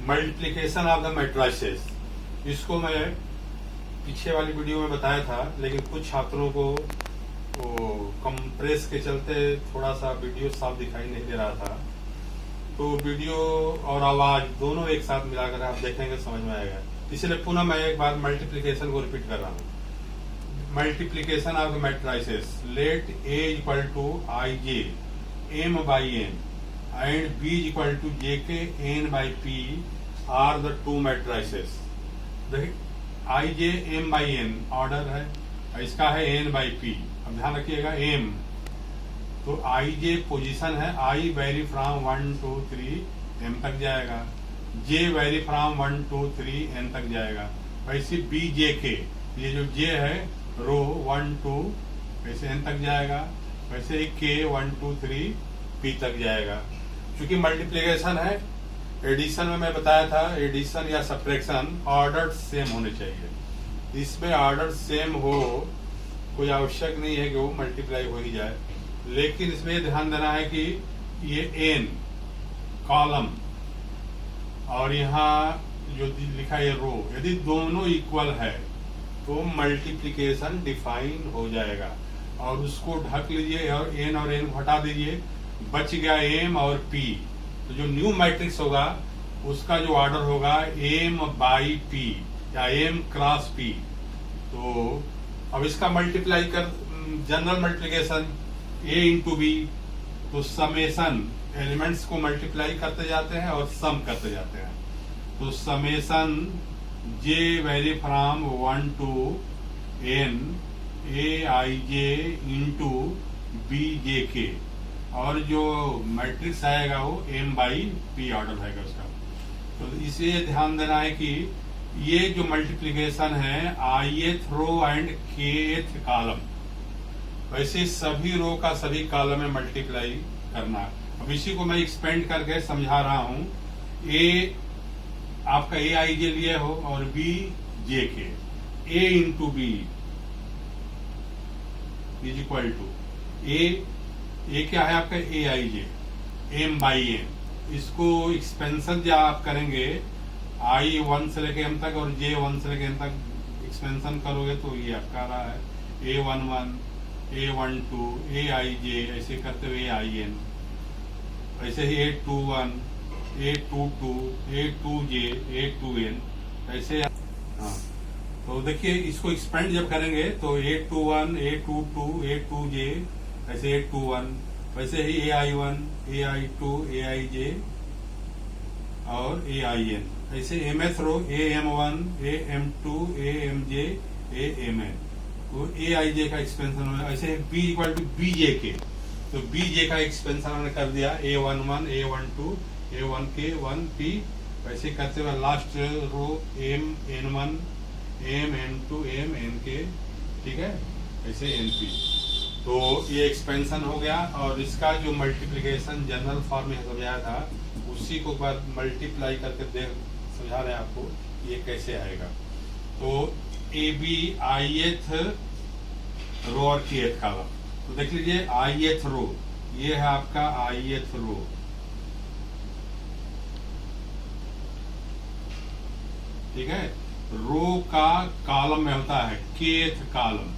Multiplication of the matrices. इसको मैं पीछे वाली वीडियो में बताया था, लेकिन कुछ छात्रों को कंप्रेस के चलते थोड़ा सा वीडियो साफ दिखाई नहीं दे रहा था, तो वीडियो और आवाज दोनों एक साथ मिलाकर आप देखेंगे समझ में आएगा। इसलिए पुनः मैं एक बार मल्टीप्लिकेशन को रिपीट कर रहा हूँ। Multiplication of the matrices, let A equal to IJ M by N and B equal to JK N by P are the two matrices. देखिए IJ M by N order है, इसका है N by P। अब ध्यान रखिएगा M, तो IJ position है, I vary from 1 2 3 M तक जाएगा, J वैरी फ्रॉम 1 2 3 N तक जाएगा। वैसे BJK, ये जो J है रो 1 2 वैसे N तक जाएगा, वैसे ही K 1 2 3 P तक जाएगा। क्योंकि मल्टीप्लिकेशन है, एडिशन में मैं बताया था, एडिशन या सब्ट्रैक्शन ऑर्डर सेम होने चाहिए। इसमें ऑर्डर सेम हो, कोई आवश्यक नहीं है कि वो मल्टीप्लाई हो ही जाए, लेकिन इसमें ध्यान देना है कि ये n कॉलम और यहाँ जो लिखा है रो, यदि दोनों इक्वल है तो मल्टीप्लिकेशन डिफाइन हो जाएगा। और उसको ढक लीजिए और n को हटा दीजिए, बच गया m और p। तो जो न्यू मैट्रिक्स होगा उसका जो ऑर्डर होगा m बाई p या m क्रॉस p। तो अब इसका मल्टीप्लाई कर, general multiplication A into B, तो समेशन एलिमेंट्स को मल्टीप्लाई करते जाते हैं और सम करते जाते हैं। तो summation J vary from 1 to N AIJ into BJK, और जो मैट्रिक्स आएगा वो M बाई P ऑर्डर रहेगा उसका। तो इसे ध्यान देना है कि ये जो मल्टीप्लिकेशन है ith row and kth column, वैसे सभी रो का सभी कॉलम में मल्टीप्लाई करना। अब इसी को मैं एक्सपेंड करके समझा रहा हूँ। A आपका AIJ लिए हो और B JK, A into B is equal to A क्या है आपका AIJ M बाई M। इसको एक्सपेंशन जब आप करेंगे I 1 से लेके M तक और J 1 से लेके M तक एक्सपेंशन करोगे तो ये आपका रहा है A11 A12 AIJ, ऐसे करते हुए AIN, ऐसे ही A21 A22 A2J A2N, ऐसे। हाँ, तो देखिए इसको एक्सपेंड जब करेंगे तो A21 A22 A2J, ऐसे A21, वैसे ही AI1 AI2 AIJ और AIN, ऐसे mth रो AM1 AM2 AMJ AMN, तो AIJ का एक्सपेंशन होगा। ऐसे B इक्वल टू BJK, तो BJ का एक्सपेंशन हमने कर दिया A11 A12 A1K 1P, वैसे करते हुए last row MN1 MN2 MNK, ठीक है, ऐसे NP। तो ये एक्सपेंशन हो गया, और इसका जो मल्टीप्लिकेशन जनरल फॉर्म में समझाया था उसी को बाद मल्टीप्लाई करके समझा रहे हैं आपको ये कैसे आएगा। तो AB ith रो और kth कॉलम, तो देख लीजिए ith रो, ये है आपका ith रो, ठीक है। रो का कॉलम में होता है kth कॉलम,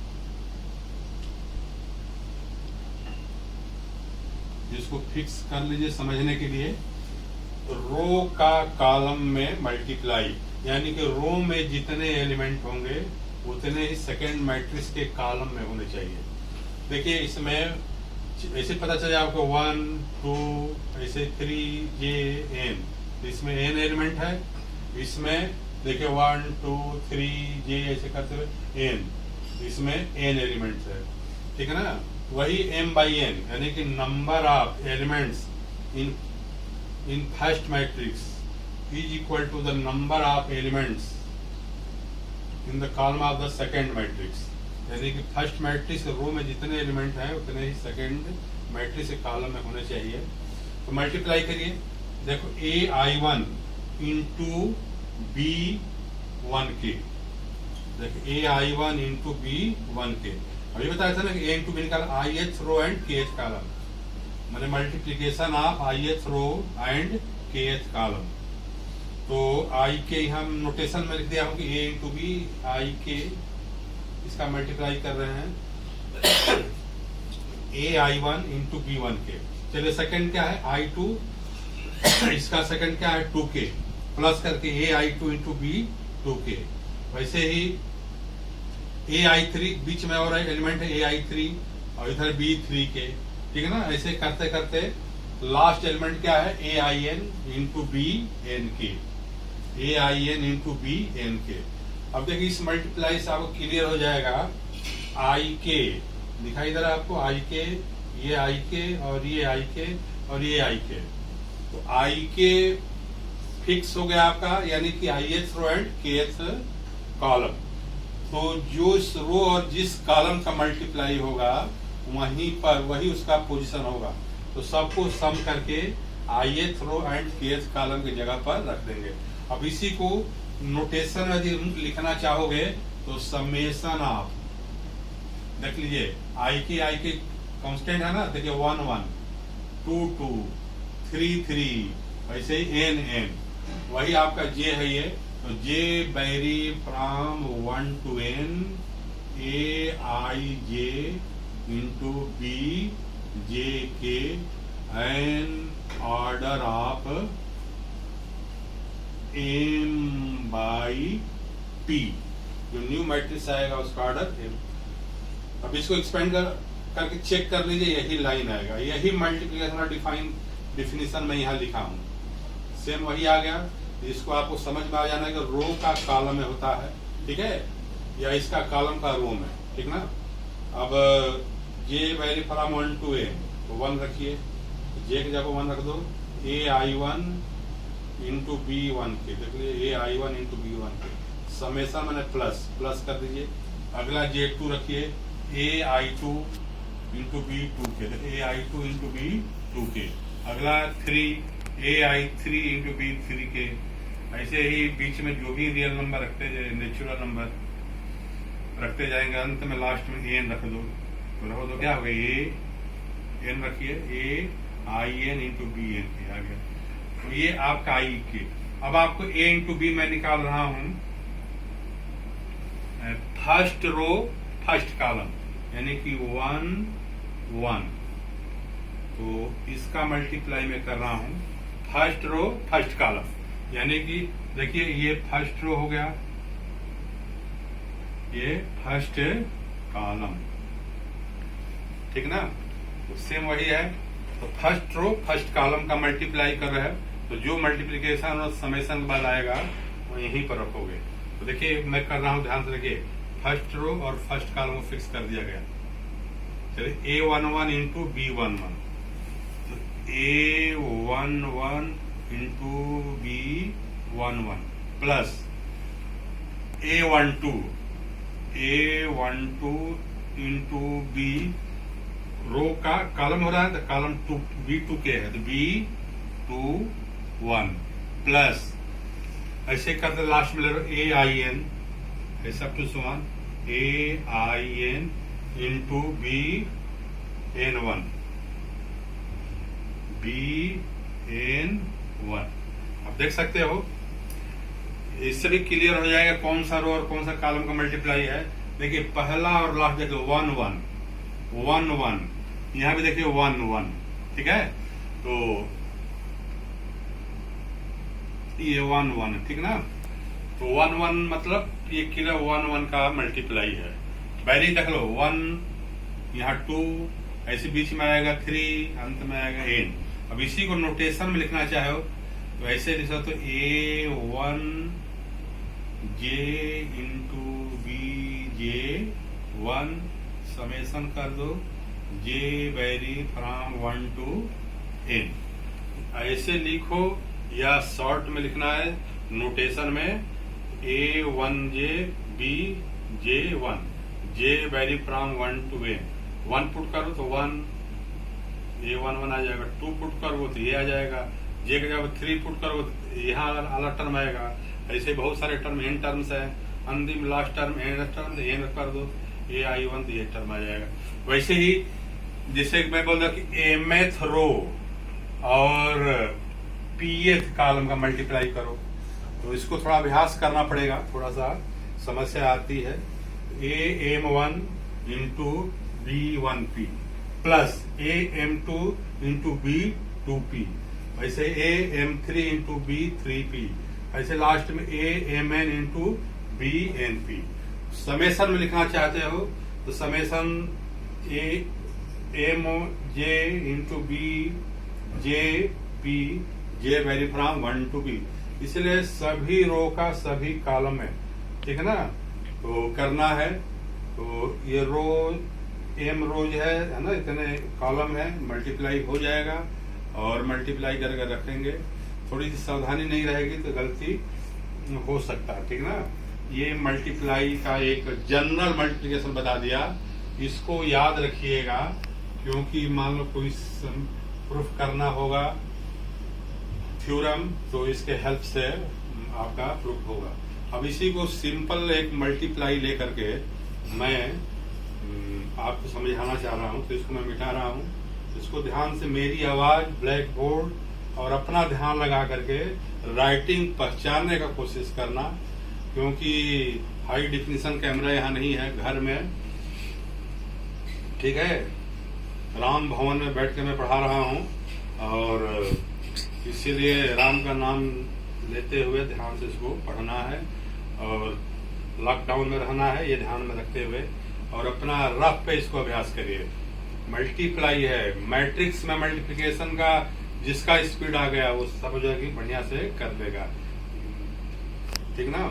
जिसको फिक्स कर लीजिए समझने के लिए। रो का कॉलम में मल्टीप्लाई, यानी कि रो में जितने एलिमेंट होंगे उतने ही सेकेंड मैट्रिक्स के कॉलम में होने चाहिए। देखिए इसमें ऐसे पता चले आपको 1 2 ऐसे 3 J N, इसमें N एलिमेंट है, इसमें देखिए 1 2 3 J ऐसे करते हुए N, इसमें N एलिमेंट्स है, ठीक है ना। वही M बाई N, यानी कि number of elements in first matrix is equal to the number of elements in the column of the second matrix, यानी कि फर्स्ट मैट्रिक्स रो में जितने एलिमेंट हैं उतने ही सेकंड मैट्रिक्स के कॉलम में होने चाहिए। तो मल्टीप्लाई करिए, देखो AI1 इंटू B1K, देखो AI1 इंटू B1K। अभी बताया था ना कि A इंटू B निकाला ith row and kth column, मैंने multiplication of ith row and kth column. तो आई के हम नोटेशन में लिख दिया हूँ कि ए इंटू बी, आई के इसका मल्टीप्लाई कर रहे हैं A I one into B one K. चलिए सेकंड क्या है, आई टू, इसका सेकंड क्या है 2k, प्लस करके ए I two into B 2k। वैसे ही ए आई थ्री, बीच में और एलिमेंट है ए आई थ्री और इधर बी 3k, ठीक है ना। ऐसे करते करते लास्ट एलिमेंट क्या है A I N into B N K, A I N into B N K. अब देखिए इस मल्टीप्लाई से आपको क्लियर हो जाएगा आई के दिखाई दे रहा है आपको, आई के, ये आई के और ये आई के और ये आई के। तो आई के फिक्स हो गया आपका, यानी कि आई एथ रो एंड के एथ कॉलम। तो जो इस रो और जिस कॉलम का मल्टीप्लाई होगा वहीं पर वही उसका पोजीशन होगा। तो सबको सम करके आई एथ रो एंड के एथ कॉलम की जगह पर रख देंगे। अब इसी को नोटेशन में यदि लिखना चाहोगे तो समेशन ऑफ, देख लीजिए आई के कांस्टेंट है ना, देखिए 1 1 2 2 3 3, ऐसे ही एन एन, वही आपका जे है ये। तो J vary from 1 to n A I J into B J K N order of M by P, जो न्यू मैट्रिक्स आएगा उसका ऑर्डर एम। अब इसको एक्सपेंड करके चेक कर लीजिए, यही लाइन आएगा, यही मल्टीप्लिकेशन डिफिनीशन में यहाँ लिखा हूँ, सेम वही आ गया। इसको आपको समझ में आ जाना है कि रो का कॉलम में होता है, ठीक है, या इसका कॉलम का रो में, ठीक ना। अब जे वेरी फ्रॉम 1 to n, तो 1 रखिए, जे की जगह 1 रख दो, A I one into B one K, देख लीजिए A I one into B one K, summation मैंने प्लस प्लस कर दीजिए। अगला जे 2 रखिए, A I two into B 2 K, देखिए A I two into B 2 K. अगला 3 ए आई 3 इंटू बी 3 के। ऐसे ही बीच में जो भी रियल नंबर रखते जाए, नेचुरल नंबर रखते जाएंगे, अंत में लास्ट में एन रख दो, तो रखो तो क्या हो गया ए एन रखिए, A I N into B N K आ गया। तो ये आपका आई के। अब आपको ए इंटू बी मैं निकाल रहा हूं फर्स्ट रो फर्स्ट कॉलम, यानी कि 1 1, तो इसका मल्टीप्लाई में कर रहा हूं फर्स्ट रो फर्स्ट कॉलम, यानी कि देखिए ये फर्स्ट रो हो गया, ये फर्स्ट कॉलम, ठीक ना। तो सेम वही है, तो फर्स्ट रो फर्स्ट कॉलम का मल्टीप्लाई कर रहे हैं, तो जो मल्टीप्लिकेशन और समेशन के बाद आएगा वो यहीं पर रखोगे। तो देखिए मैं कर रहा हूं, ध्यान से देखिए, फर्स्ट रो और फर्स्ट कॉलम को फिक्स कर दिया गया। चलिए ए 1 1 इंटू बी 1 1, तो ए 1 1 इंटू बी 1 1 प्लस ए 1 2 इंटू बी, रो का कॉलम हो रहा है तो कॉलम 2 बी 2 के है, तो बी 2 1 प्लस ऐसे करते लास्ट में ले लो ए आई एन, ऐसा टू समान A I N into B N 1 B N 1। अब देख सकते हो इससे भी क्लियर हो जाएगा कौन सा रो और कौन सा कॉलम का मल्टीप्लाई है। देखिए पहला और लास्ट देखिए 1 1 1 1, यहाँ भी देखिए 1 1, ठीक है, तो ये 1 1, ठीक ना। तो 1 1 मतलब ये क्लियर 1 1 का मल्टीप्लाई है। बैरी देख लो 1, यहाँ 2, ऐसे बीच में आएगा 3, अंत में आएगा n। अब इसी को नोटेशन में लिखना चाहे तो ऐसे लिखो, तो ए 1 जे इंटू बी जे 1 समेशन कर दो, जे वेरी फ्रॉम 1 to n। ऐसे लिखो, या शॉर्ट में लिखना है नोटेशन में A 1 J B J 1, J vary from 1 to n। 1 put करो तो 1 ए 1 1 आ जाएगा, 2 पुट करो तो ये आ जाएगा, जे के जब 3 पुट करो तो यहाँ अलग टर्म आएगा। ऐसे बहुत सारे टर्म एन टर्म्स है, अंतिम लास्ट टर्म एन टर्म, तो एन कर दो ए आई 1, तो ये टर्म आ जाएगा। वैसे ही जैसे मैं बोल रहा कि एमएथ रो और पीएथ कॉलम का मल्टीप्लाई करो, तो इसको थोड़ा अभ्यास करना पड़ेगा, थोड़ा सा समस्या आती है। AM1 into B1P plus AM2 into B2P, वैसे AM3 इंटू B3P, ऐसे लास्ट में AMN इंटू BNP। समेशन में लिखना चाहते हो तो summation AMJ into BJP, J vary from 1 to B, इसलिए सभी रो का सभी कॉलम है, ठीक है ना। तो करना है, तो ये रो M रोज है ना, इतने कॉलम है, मल्टीप्लाई हो जाएगा और मल्टीप्लाई करके रखेंगे। थोड़ी सी सावधानी नहीं रहेगी तो गलती हो सकता है, ठीक ना। ये मल्टीप्लाई का एक जनरल मल्टीप्लिकेशन बता दिया, इसको याद रखिएगा, क्योंकि मान लो कोई प्रूफ करना होगा थ्योरम, तो इसके हेल्प से आपका प्रूफ होगा। अब इसी को सिंपल एक मल्टीप्लाई लेकर के मैं आपको समझाना चाह रहा हूं, तो इसको मैं मिटा रहा हूं। इसको ध्यान से, मेरी आवाज, ब्लैक बोर्ड और अपना ध्यान लगा करके राइटिंग पहचानने का कोशिश करना, क्योंकि हाई डिफिनिशन कैमरा यहाँ नहीं है घर में, ठीक है। राम भवन में बैठ के मैं पढ़ा रहा हूँ और इसीलिए राम का नाम लेते हुए ध्यान से इसको पढ़ना है और लॉकडाउन में रहना है, ये ध्यान में रखते हुए, और अपना रफ पे इसको अभ्यास करिए। मल्टीप्लाई है, मैट्रिक्स में मल्टीप्लिकेशन का जिसका स्पीड आ गया वो समझो कि बढ़िया से कर देगा, ठीक ना।